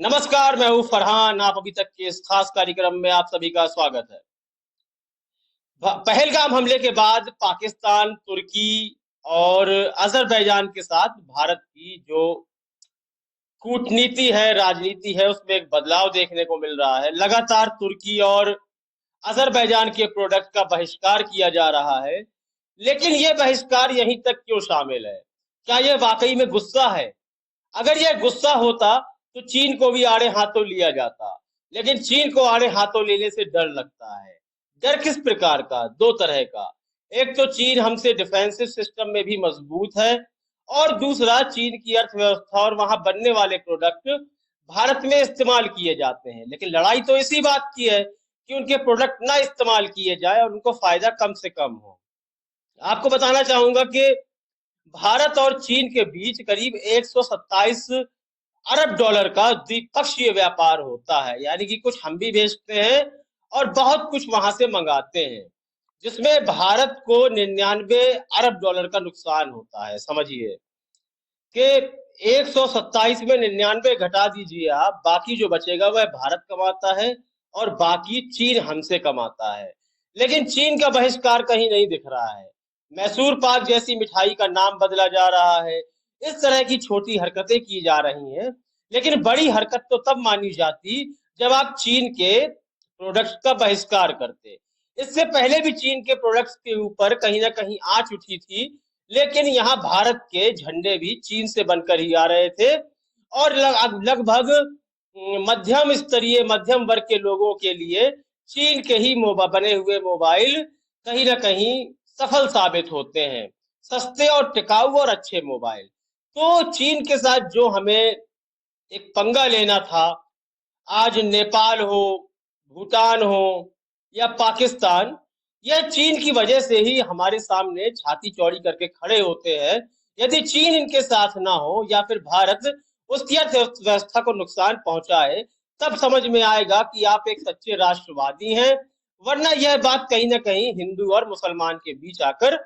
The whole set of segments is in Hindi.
नमस्कार, मैं हूं फरहान। आप अभी तक के इस खास कार्यक्रम में आप सभी का स्वागत है। पहलगाम हमले के बाद पाकिस्तान, तुर्की और अजरबैजान के साथ भारत की जो कूटनीति है, राजनीति है, उसमें एक बदलाव देखने को मिल रहा है। लगातार तुर्की और अजरबैजान के प्रोडक्ट का बहिष्कार किया जा रहा है, लेकिन ये बहिष्कार यहीं तक क्यों शामिल है? क्या ये वाकई में गुस्सा है? अगर यह गुस्सा होता तो चीन को भी आड़े हाथों लिया जाता, लेकिन चीन को आड़े हाथों लेने से डर लगता है। डर किस प्रकार का? दो तरह का। एक तो चीन हमसे डिफेंसिव सिस्टम में भी मजबूत है, और दूसरा चीन की अर्थव्यवस्था और वहां बनने वाले प्रोडक्ट भारत में इस्तेमाल किए जाते हैं। लेकिन लड़ाई तो इसी बात की है कि उनके प्रोडक्ट ना इस्तेमाल किए जाए और उनको फायदा कम से कम हो। आपको बताना चाहूंगा कि भारत और चीन के बीच करीब 127 अरब डॉलर का द्विपक्षीय व्यापार होता है, यानी कि कुछ हम भी भेजते हैं और बहुत कुछ वहां से मंगाते हैं, जिसमें भारत को 99 अरब डॉलर का नुकसान होता है। समझिए कि 127 में 99 घटा दीजिए आप, बाकी जो बचेगा वह भारत कमाता है और बाकी चीन हमसे कमाता है। लेकिन चीन का बहिष्कार कहीं नहीं दिख रहा है। मैसूर पाक जैसी मिठाई का नाम बदला जा रहा है। इस तरह की छोटी हरकतें की जा रही हैं, लेकिन बड़ी हरकत तो तब मानी जाती जब आप चीन के प्रोडक्ट्स का बहिष्कार करते। इससे पहले भी चीन के प्रोडक्ट्स के ऊपर कहीं ना कहीं आंच उठी थी, लेकिन यहाँ भारत के झंडे भी चीन से बनकर ही आ रहे थे, और लगभग मध्यम स्तरीय मध्यम वर्ग के लोगों के लिए चीन के ही बने हुए मोबाइल कहीं ना कहीं सफल साबित होते हैं। सस्ते और टिकाऊ और अच्छे मोबाइल। तो चीन के साथ जो हमें एक पंगा लेना था, आज नेपाल हो, भूटान हो या पाकिस्तान, यह चीन की वजह से ही हमारे सामने छाती चौड़ी करके खड़े होते हैं। यदि चीन इनके साथ ना हो या फिर भारत उसकी अर्थव्यवस्था को नुकसान पहुंचाए, तब समझ में आएगा कि आप एक सच्चे राष्ट्रवादी हैं। वरना यह बात कहीं ना कहीं हिंदू और मुसलमान के बीच आकर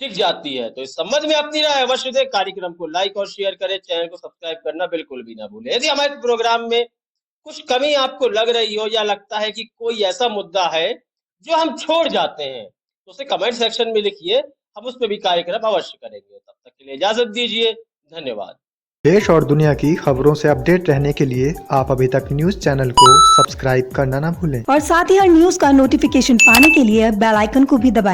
टिक जाती है। तो इस संबंध में अपनी राय अवश्य दें। कार्यक्रम को लाइक और शेयर करें, चैनल को सब्सक्राइब करना बिल्कुल भी ना भूलें। यदि हमारे प्रोग्राम में कुछ कमी आपको लग रही हो या लगता है कि कोई ऐसा मुद्दा है जो हम छोड़ जाते हैं, तो उसे कमेंट सेक्शन में लिखिए, हम उस पर भी कार्यक्रम अवश्य करेंगे। तब तक के लिए इजाजत दीजिए। धन्यवाद। देश और दुनिया की खबरों से अपडेट रहने के लिए आप अभी तक न्यूज चैनल को सब्सक्राइब करना ना भूलें और साथ ही हर न्यूज का नोटिफिकेशन पाने के लिए बेल आइकन को भी दबाएं।